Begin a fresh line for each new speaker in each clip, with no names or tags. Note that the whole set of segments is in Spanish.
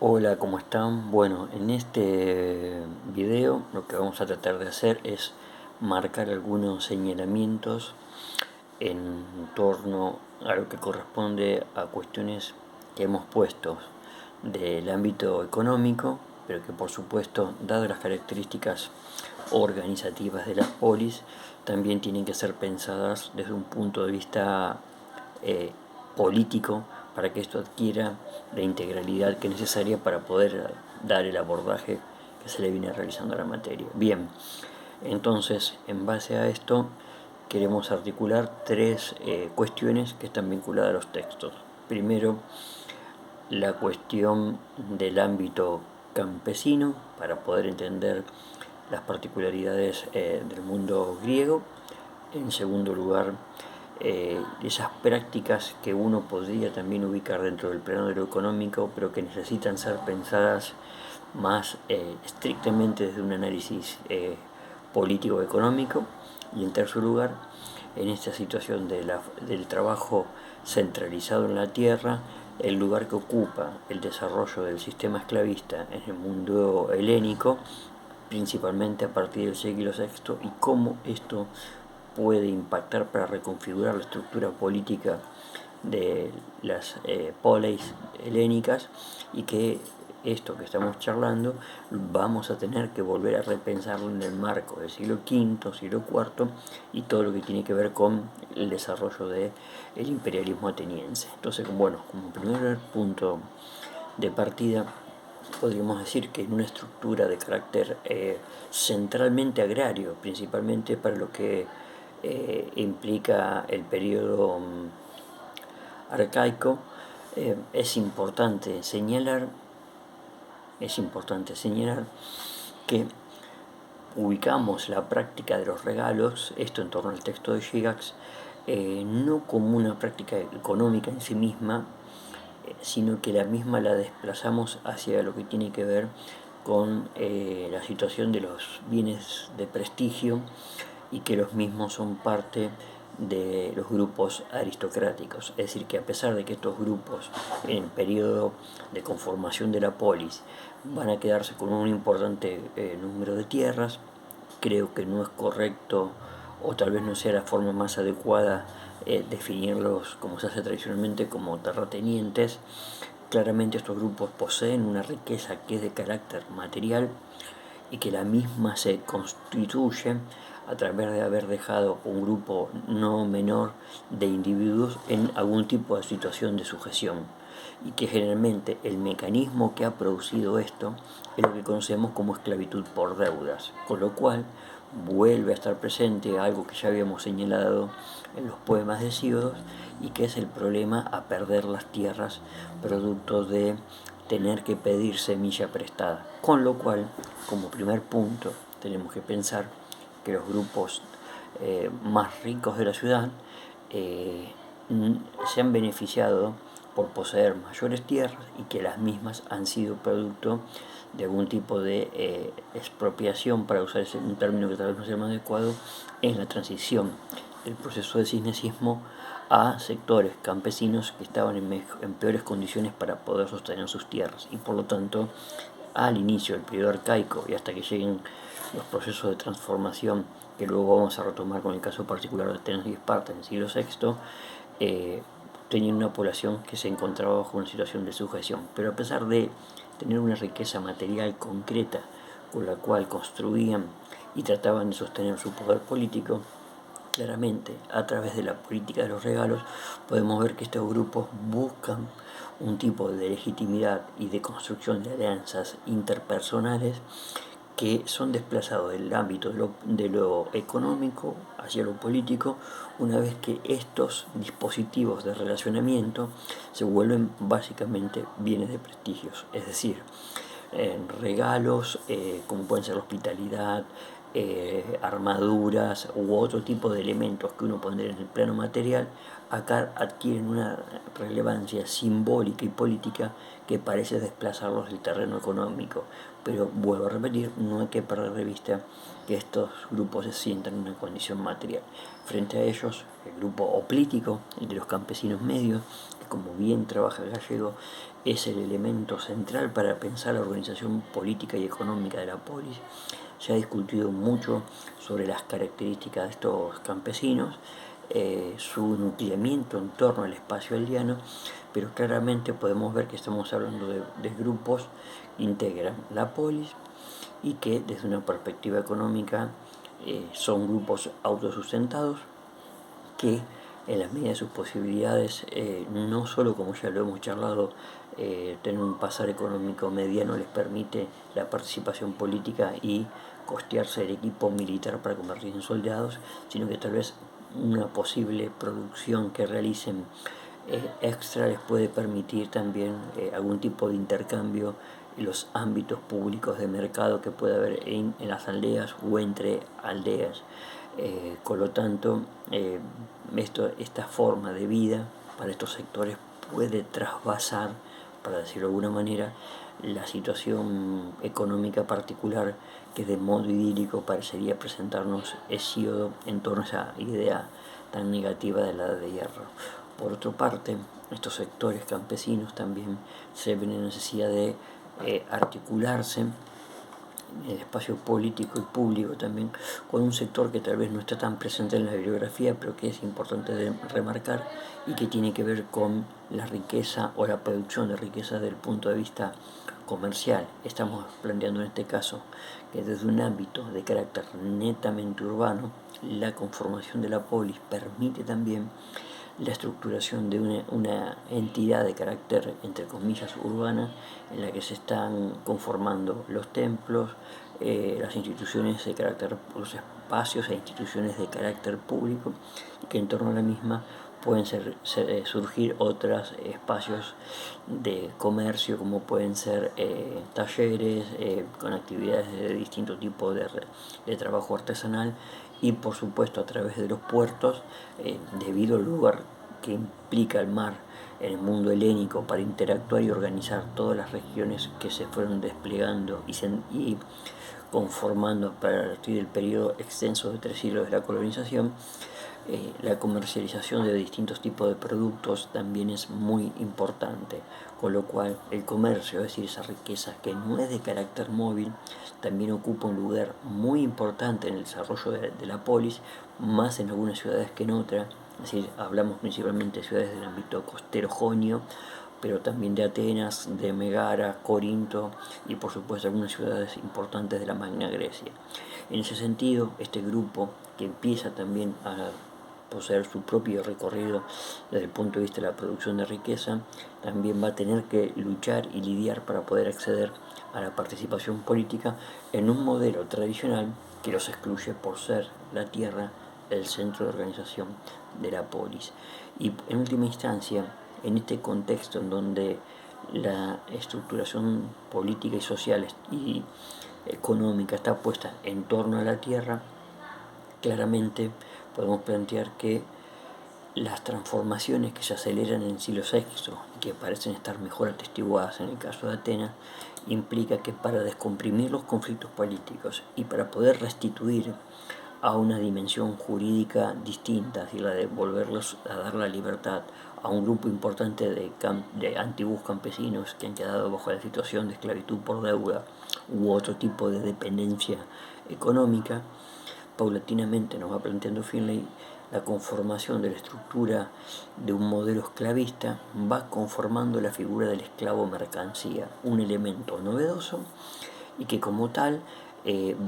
Hola, ¿cómo están? Bueno, en este video lo que vamos a tratar de hacer es marcar algunos señalamientos en torno a lo que corresponde a cuestiones que hemos puesto del ámbito económico, pero que por supuesto, dadas las características organizativas de las polis, también tienen que ser pensadas desde un punto de vista eh, político para que esto adquiera la integralidad que es necesaria para poder dar el abordaje que se le viene realizando a la materia. Bien, entonces, en base a esto, queremos articular tres cuestiones que están vinculadas a los textos. Primero, la cuestión del ámbito campesino, para poder entender las particularidades del mundo griego. En segundo lugar, esas prácticas que uno podría también ubicar dentro del plano de lo económico, pero que necesitan ser pensadas más estrictamente desde un análisis político-económico. Y en tercer lugar, en esta situación del trabajo centralizado en la tierra, el lugar que ocupa el desarrollo del sistema esclavista en el mundo helénico, principalmente a partir del siglo VI, y cómo esto puede impactar para reconfigurar la estructura política de las poleis helénicas, y que esto que estamos charlando vamos a tener que volver a repensarlo en el marco del siglo V, siglo IV y todo lo que tiene que ver con el desarrollo del imperialismo ateniense. Entonces, bueno, como primer punto de partida, podríamos decir que en una estructura de carácter centralmente agrario, principalmente para lo que implica el periodo arcaico, es importante señalar que ubicamos la práctica de los regalos, esto en torno al texto de Gygax, no como una práctica económica en sí misma, sino que la misma la desplazamos hacia lo que tiene que ver con la situación de los bienes de prestigio, y que los mismos son parte de los grupos aristocráticos. Es decir, que a pesar de que estos grupos en el periodo de conformación de la polis van a quedarse con un importante número de tierras, creo que no es correcto, o tal vez no sea la forma más adecuada, definirlos como se hace tradicionalmente como terratenientes. Claramente estos grupos poseen una riqueza que es de carácter material, y que la misma se constituye a través de haber dejado un grupo no menor de individuos en algún tipo de situación de sujeción, y que generalmente el mecanismo que ha producido esto es lo que conocemos como esclavitud por deudas, con lo cual vuelve a estar presente algo que ya habíamos señalado en los poemas de Hesíodo, y que es el problema a perder las tierras producto de tener que pedir semilla prestada. Con lo cual, como primer punto, tenemos que pensar que los grupos más ricos de la ciudad se han beneficiado por poseer mayores tierras, y que las mismas han sido producto de algún tipo de expropiación, para usar un término que tal vez no sea más adecuado, en la transición del proceso de cisnecismo a sectores campesinos que estaban en peores condiciones para poder sostener sus tierras, y por lo tanto al inicio del periodo arcaico y hasta que lleguen los procesos de transformación que luego vamos a retomar con el caso particular de Atenas y Esparta en el siglo VI, tenían una población que se encontraba bajo una situación de sujeción. Pero a pesar de tener una riqueza material concreta con la cual construían y trataban de sostener su poder político, claramente a través de la política de los regalos podemos ver que estos grupos buscan un tipo de legitimidad y de construcción de alianzas interpersonales que son desplazados del ámbito de lo económico hacia lo político, una vez que estos dispositivos de relacionamiento se vuelven básicamente bienes de prestigios, es decir, regalos como pueden ser la hospitalidad, armaduras u otro tipo de elementos que uno pondría en el plano material, acá adquieren una relevancia simbólica y política que parece desplazarlos del terreno económico. Pero vuelvo a repetir, no hay que perder de vista que estos grupos se sientan en una condición material. Frente a ellos, el grupo hoplítico, el de los campesinos medios, que como bien trabaja Gallego, es el elemento central para pensar la organización política y económica de la polis. Se ha discutido mucho sobre las características de estos campesinos, su nucleamiento en torno al espacio aldeano, pero claramente podemos ver que estamos hablando de grupos que integran la polis y que desde una perspectiva económica son grupos autosustentados que en la medida de sus posibilidades, no solo como ya lo hemos charlado, tener un pasar económico mediano les permite la participación política y costearse el equipo militar para convertirse en soldados, sino que tal vez una posible producción que realicen extra les puede permitir también algún tipo de intercambio en los ámbitos públicos de mercado que puede haber en las aldeas o entre aldeas. Con lo tanto, esta forma de vida para estos sectores puede trasvasar, para decirlo de alguna manera, la situación económica particular que de modo idílico parecería presentarnos Hesíodo en torno a esa idea tan negativa de la Edad de Hierro. Por otra parte, estos sectores campesinos también se ven en necesidad de articularse el espacio político y público también con un sector que tal vez no está tan presente en la bibliografía, pero que es importante de remarcar y que tiene que ver con la riqueza o la producción de riqueza desde el punto de vista comercial. Estamos planteando en este caso que desde un ámbito de carácter netamente urbano, la conformación de la polis permite también la estructuración de una entidad de carácter, entre comillas, urbana, en la que se están conformando los templos, las instituciones de carácter, los espacios e instituciones de carácter público, y que en torno a la misma pueden surgir otros espacios de comercio, como pueden ser talleres con actividades de distinto tipo de trabajo artesanal, y por supuesto a través de los puertos, debido al lugar que implica el mar en el mundo helénico para interactuar y organizar todas las regiones que se fueron desplegando y conformando a partir del periodo extenso de 3 siglos de la colonización. La comercialización de distintos tipos de productos también es muy importante, con lo cual el comercio, es decir, esa riqueza que no es de carácter móvil, también ocupa un lugar muy importante en el desarrollo de la polis, más en algunas ciudades que en otras. Es decir, hablamos principalmente de ciudades del ámbito costero jonio, pero también de Atenas, de Megara, Corinto y por supuesto algunas ciudades importantes de la Magna Grecia. En ese sentido, este grupo que empieza también a poseer su propio recorrido desde el punto de vista de la producción de riqueza, también va a tener que luchar y lidiar para poder acceder a la participación política en un modelo tradicional que los excluye por ser la tierra el centro de organización de la polis. Y en última instancia, en este contexto en donde la estructuración política y social y económica está puesta en torno a la tierra, claramente podemos plantear que las transformaciones que se aceleran en el siglo VI y que parecen estar mejor atestiguadas en el caso de Atenas, implica que para descomprimir los conflictos políticos y para poder restituir a una dimensión jurídica distinta, es decir, la de volverlos a dar la libertad a un grupo importante de antiguos campesinos que han quedado bajo la situación de esclavitud por deuda u otro tipo de dependencia económica, paulatinamente nos va planteando Finlay la conformación de la estructura de un modelo esclavista, va conformando la figura del esclavo mercancía, un elemento novedoso y que como tal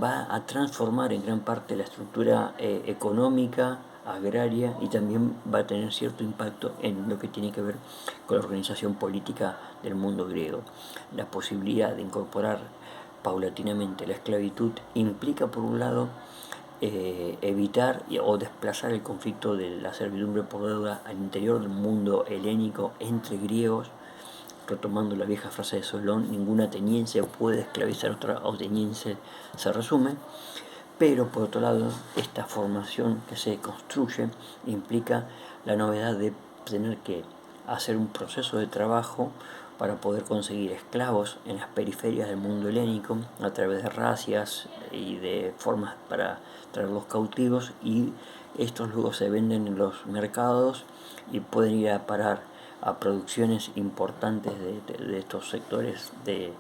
va a transformar en gran parte la estructura económica, agraria, y también va a tener cierto impacto en lo que tiene que ver con la organización política del mundo griego. La posibilidad de incorporar paulatinamente la esclavitud implica, por un lado, evitar o desplazar el conflicto de la servidumbre por deuda al interior del mundo helénico entre griegos, retomando la vieja frase de Solón: ningún ateniense puede esclavizar a otro ateniense, se resume. Pero por otro lado, esta formación que se construye implica la novedad de tener que hacer un proceso de trabajo para poder conseguir esclavos en las periferias del mundo helénico a través de racias y de formas para traerlos cautivos, y estos luego se venden en los mercados y pueden ir a parar a producciones importantes de estos sectores de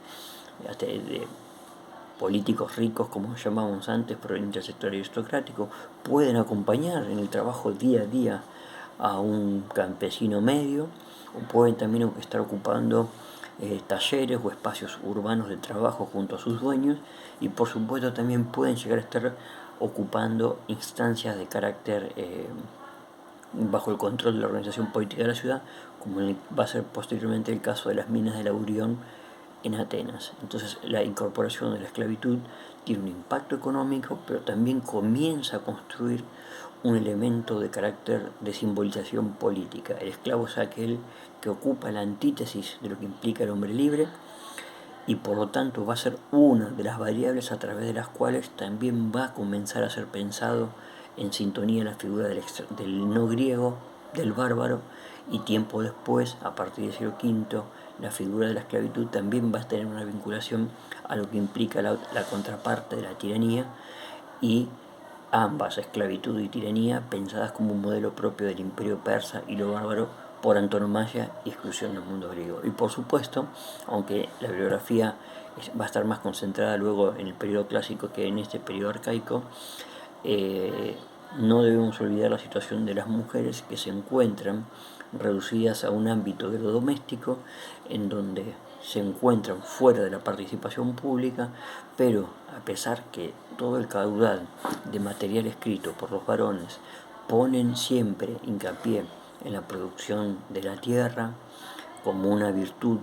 políticos ricos, como llamábamos antes, provenientes del sector aristocrático, pueden acompañar en el trabajo día a día a un campesino medio, o pueden también estar ocupando talleres o espacios urbanos de trabajo junto a sus dueños, y por supuesto también pueden llegar a estar ocupando instancias de carácter bajo el control de la organización política de la ciudad, como va a ser posteriormente el caso de las minas del Aurión en Atenas. Entonces la incorporación de la esclavitud tiene un impacto económico, pero también comienza a construir un elemento de carácter de simbolización política. El esclavo es aquel que ocupa la antítesis de lo que implica el hombre libre, y por lo tanto va a ser una de las variables a través de las cuales también va a comenzar a ser pensado en sintonía la figura del no griego, del bárbaro, y tiempo después, a partir del siglo V, la figura de la esclavitud también va a tener una vinculación a lo que implica la contraparte de la tiranía, y ambas, esclavitud y tiranía, pensadas como un modelo propio del imperio persa y lo bárbaro, por antonomasia y exclusión del mundo griego. Y por supuesto, aunque la bibliografía va a estar más concentrada luego en el periodo clásico que en este periodo arcaico, no debemos olvidar la situación de las mujeres que se encuentran reducidas a un ámbito de lo doméstico, en donde se encuentran fuera de la participación pública, pero a pesar que todo el caudal de material escrito por los varones ponen siempre hincapié en la producción de la tierra como una virtud,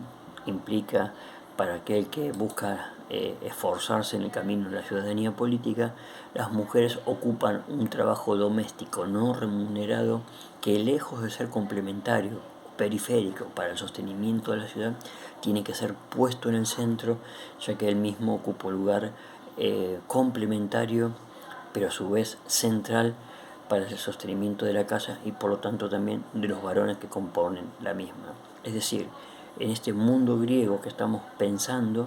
implica para aquel que busca esforzarse en el camino de la ciudadanía política, las mujeres ocupan un trabajo doméstico no remunerado que, lejos de ser complementario, periférico para el sostenimiento de la ciudad, tiene que ser puesto en el centro, ya que él mismo ocupa un lugar complementario, pero a su vez central para el sostenimiento de la casa, y por lo tanto también de los varones que componen la misma. Es decir, en este mundo griego que estamos pensando,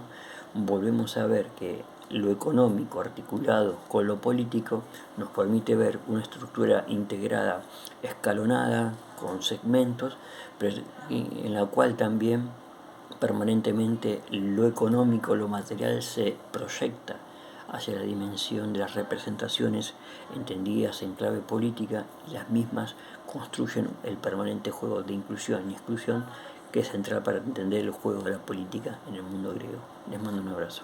volvemos a ver que lo económico articulado con lo político nos permite ver una estructura integrada, escalonada, con segmentos, pero en la cual también permanentemente lo económico, lo material, se proyecta hacia la dimensión de las representaciones entendidas en clave política, y las mismas construyen el permanente juego de inclusión y exclusión, que es central para entender el juego de la política en el mundo griego. Les mando un abrazo.